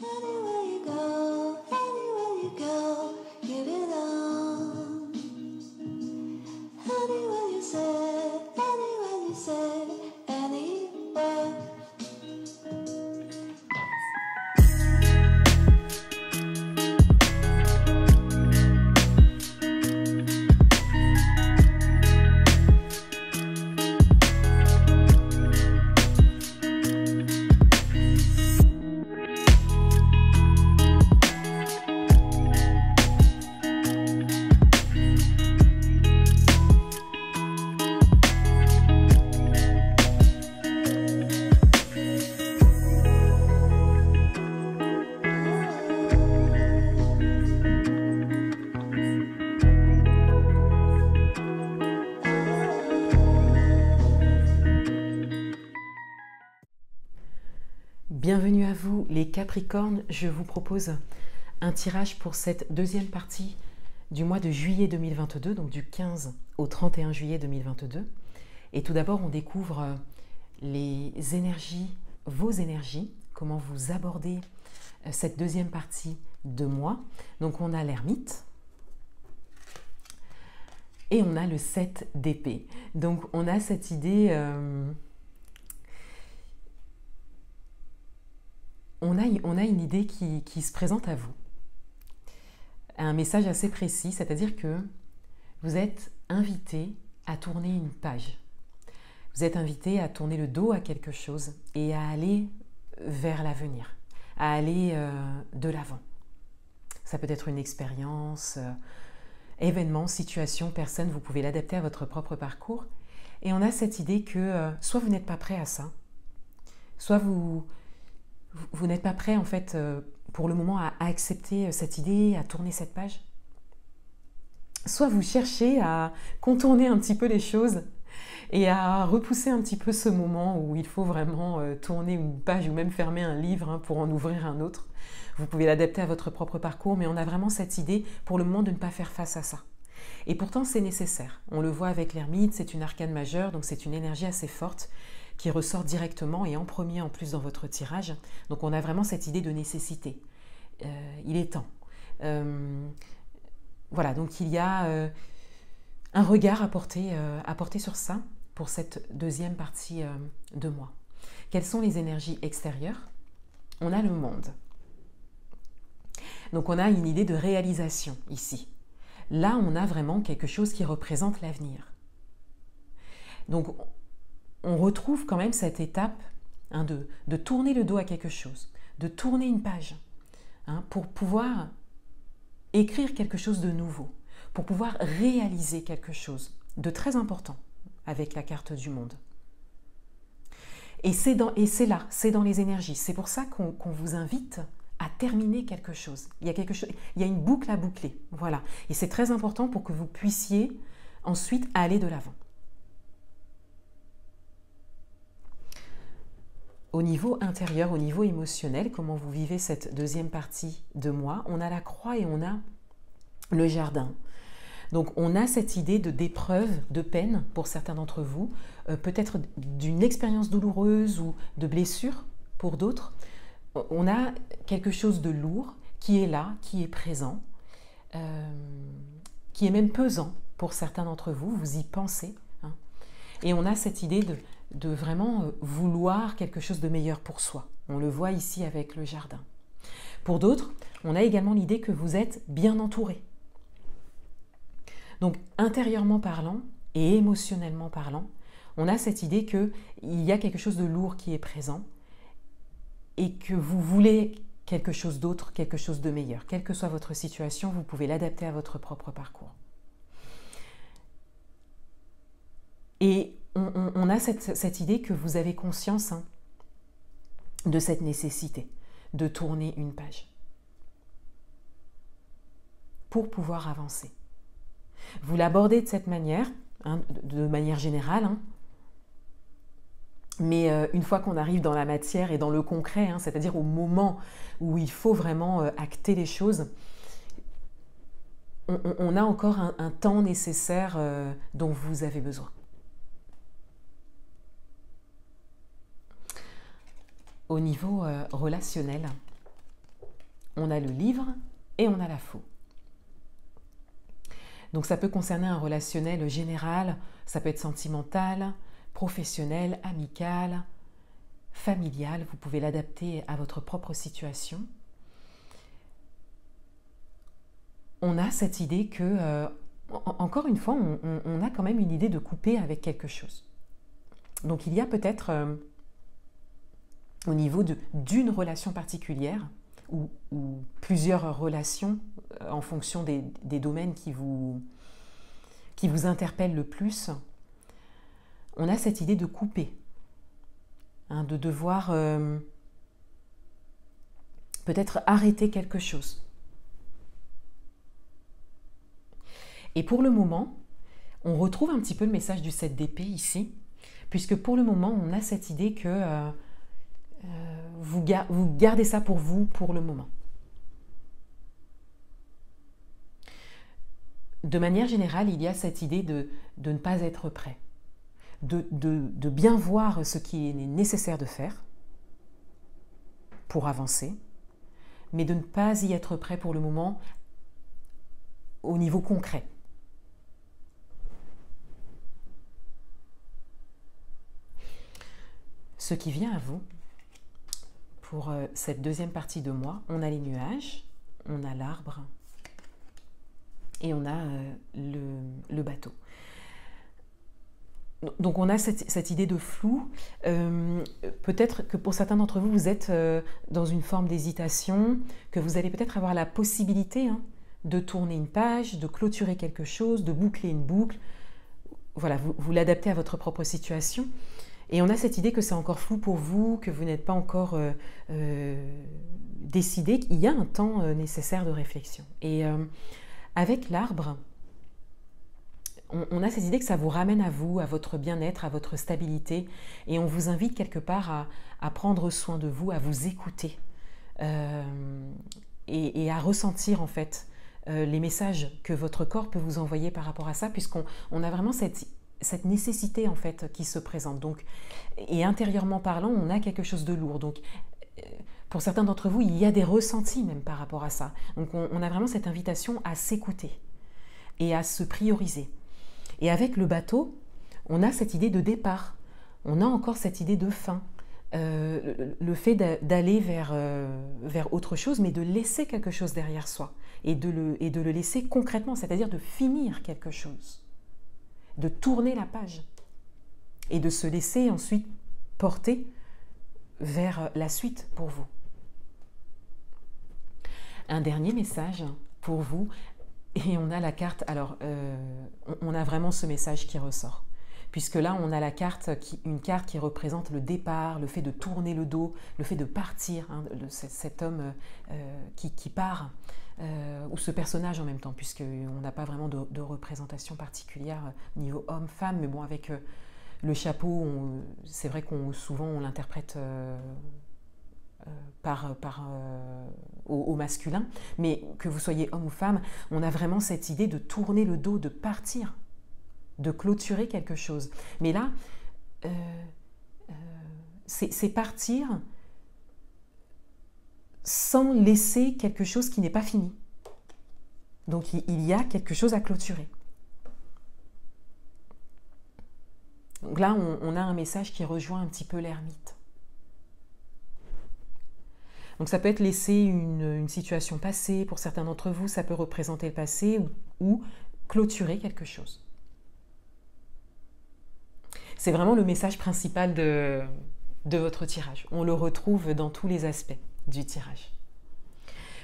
Anywhere you go, you belong. Anywhere you say, anywhere. Bienvenue à vous les Capricornes, je vous propose un tirage pour cette deuxième partie du mois de juillet 2022, donc du 15 au 31 juillet 2022. Et tout d'abord, on découvre les énergies, vos énergies, comment vous abordez cette deuxième partie de mois. Donc on a l'ermite et on a le 7 d'épée. Donc on a cette idée... On a une idée qui se présente à vous. Un message assez précis, c'est-à-dire que vous êtes invité à tourner une page. Vous êtes invité à tourner le dos à quelque chose et à aller vers l'avenir, à aller de l'avant. Ça peut être une expérience, événement, situation, personne, vous pouvez l'adapter à votre propre parcours. Et on a cette idée que soit vous n'êtes pas prêt à ça, soit vous n'êtes pas prêt en fait pour le moment à accepter cette idée, à tourner cette page. Soit vous cherchez à contourner un petit peu les choses et à repousser un petit peu ce moment où il faut vraiment tourner une page ou même fermer un livre pour en ouvrir un autre. Vous pouvez l'adapter à votre propre parcours, mais on a vraiment cette idée pour le moment de ne pas faire face à ça. Et pourtant c'est nécessaire. On le voit avec l'ermite, c'est une arcane majeure, donc c'est une énergie assez forte qui ressort directement et en premier en plus dans votre tirage. Donc on a vraiment cette idée de nécessité. Il est temps. Voilà, donc il y a un regard à porter sur ça pour cette deuxième partie de mois. Quelles sont les énergies extérieures? On a le monde. Donc on a une idée de réalisation ici. Là, on a vraiment quelque chose qui représente l'avenir. Donc on retrouve quand même cette étape de tourner le dos à quelque chose, de tourner une page, pour pouvoir écrire quelque chose de nouveau, pour pouvoir réaliser quelque chose de très important avec la carte du monde. Et c'est là, c'est dans les énergies. C'est pour ça qu'on vous invite à terminer quelque chose. Il y a une boucle à boucler, voilà. Et c'est très important pour que vous puissiez ensuite aller de l'avant. Au niveau intérieur, au niveau émotionnel, comment vous vivez cette deuxième partie de mois, on a la croix et on a le jardin. Donc on a cette idée d'épreuve, de peine pour certains d'entre vous, peut-être d'une expérience douloureuse ou de blessure pour d'autres. On a quelque chose de lourd qui est là, qui est présent, qui est même pesant pour certains d'entre vous, vous y pensez. Et on a cette idée de vraiment vouloir quelque chose de meilleur pour soi. On le voit ici avec le jardin. Pour d'autres, on a également l'idée que vous êtes bien entouré. Donc, intérieurement parlant et émotionnellement parlant, on a cette idée qu'il y a quelque chose de lourd qui est présent et que vous voulez quelque chose d'autre, quelque chose de meilleur. Quelle que soit votre situation, vous pouvez l'adapter à votre propre parcours. Et on a cette idée que vous avez conscience de cette nécessité de tourner une page pour pouvoir avancer. Vous l'abordez de cette manière, de manière générale, mais une fois qu'on arrive dans la matière et dans le concret, c'est-à-dire au moment où il faut vraiment acter les choses, on a encore un temps nécessaire dont vous avez besoin. Au niveau relationnel, on a le livre et on a la faux. Donc ça peut concerner un relationnel général, ça peut être sentimental, professionnel, amical, familial, vous pouvez l'adapter à votre propre situation. On a cette idée que, encore une fois, on a quand même une idée de couper avec quelque chose. Donc il y a peut-être au niveau d'une relation particulière ou plusieurs relations en fonction des domaines qui vous interpellent le plus, on a cette idée de couper, hein, de devoir peut-être arrêter quelque chose. Et pour le moment, on retrouve un petit peu le message du 7 d'épée ici, puisque pour le moment, on a cette idée que vous gardez ça pour vous pour le moment. De manière générale, il y a cette idée de ne pas être prêt, de bien voir ce qui est nécessaire de faire pour avancer, mais de ne pas y être prêt pour le moment au niveau concret. Ce qui vient à vous, pour cette deuxième partie de mois, on a les nuages, on a l'arbre et on a le bateau. Donc on a cette idée de flou. Peut-être que pour certains d'entre vous, vous êtes dans une forme d'hésitation, que vous allez peut-être avoir la possibilité de tourner une page, de clôturer quelque chose, de boucler une boucle. Voilà, vous l'adaptez à votre propre situation. Et on a cette idée que c'est encore flou pour vous, que vous n'êtes pas encore décidé, qu'il y a un temps nécessaire de réflexion. Et avec l'arbre, on a cette idée que ça vous ramène à vous, à votre bien-être, à votre stabilité, et on vous invite quelque part à prendre soin de vous, à vous écouter et à ressentir en fait les messages que votre corps peut vous envoyer par rapport à ça, puisqu'on a vraiment cette nécessité en fait qui se présente. Donc, et intérieurement parlant, on a quelque chose de lourd. Donc, pour certains d'entre vous, il y a des ressentis même par rapport à ça. Donc, on a vraiment cette invitation à s'écouter et à se prioriser. Et avec le bateau, on a cette idée de départ. On a encore cette idée de fin. Le fait d'aller vers autre chose, mais de laisser quelque chose derrière soi. Et de le laisser concrètement, c'est-à-dire de finir quelque chose. De tourner la page et de se laisser ensuite porter vers la suite pour vous. Un dernier message pour vous, et on a la carte, alors on a vraiment ce message qui ressort, puisque là on a une carte qui représente le départ, le fait de tourner le dos, le fait de partir, cet homme qui part, ou ce personnage en même temps, puisqu'on n'a pas vraiment de représentation particulière niveau homme-femme, mais bon, avec le chapeau, c'est vrai souvent on l'interprète au masculin, mais que vous soyez homme ou femme, on a vraiment cette idée de tourner le dos, de partir, de clôturer quelque chose. Mais là, c'est partir sans laisser quelque chose qui n'est pas fini. Donc il y a quelque chose à clôturer. Donc là, on a un message qui rejoint un petit peu l'ermite. Donc ça peut être laisser une situation passée, pour certains d'entre vous, ça peut représenter le passé ou clôturer quelque chose. C'est vraiment le message principal de votre tirage. On le retrouve dans tous les aspects du tirage.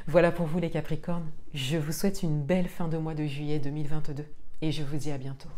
Voilà pour vous les Capricornes. Je vous souhaite une belle fin de mois de juillet 2022 et je vous dis à bientôt.